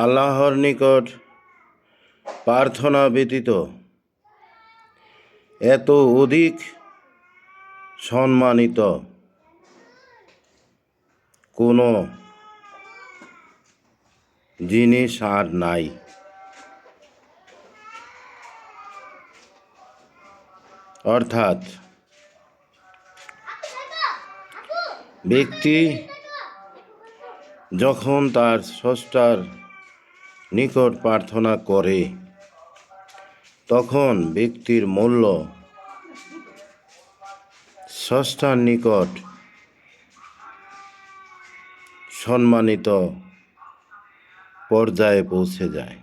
আল্লাহর নিকট প্রার্থনা ব্যতীত এত অধিক সম্মানিত কোনো জিনিস আর নাই। অর্থাৎ ব্যক্তি যখন তার স্রষ্টার নিকট প্রার্থনা করে তখন ব্যক্তির মূল্য স্রষ্টার নিকট সম্মানিত পর্যায়ে পৌঁছে যায়।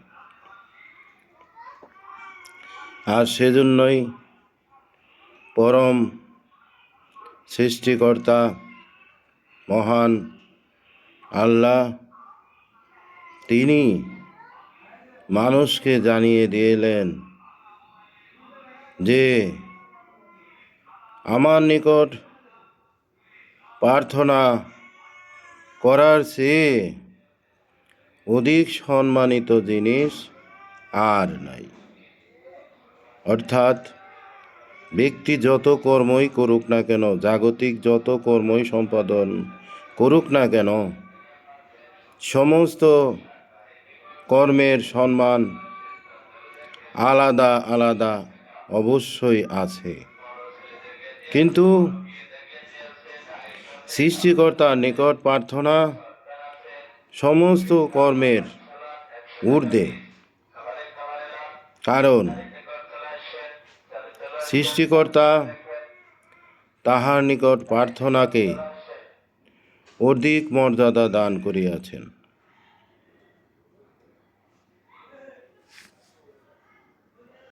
আর সেজন্যই পরম সৃষ্টিকর্তা মহান আল্লাহ তিনি মানুষকে জানিয়ে দিলেন যে আমার নিকট প্রার্থনা করার চেয়ে অধিক সম্মানিত জিনিস আর নাই। অর্থাৎ ব্যক্তি যত কর্মই করুক না কেন, জাগতিক যত কর্মই সম্পাদন করুক না কেন, সমস্ত কর্মের সম্মান আলাদা আলাদা অবশ্যই আছে, কিন্তু সৃষ্টিকর্তার নিকট প্রার্থনা সমস্ত কর্মের ঊর্ধ্বে। কারণ সৃষ্টিকর্তা তাহার নিকট প্রার্থনাকে অধিক মর্যাদা দান করিয়াছেন।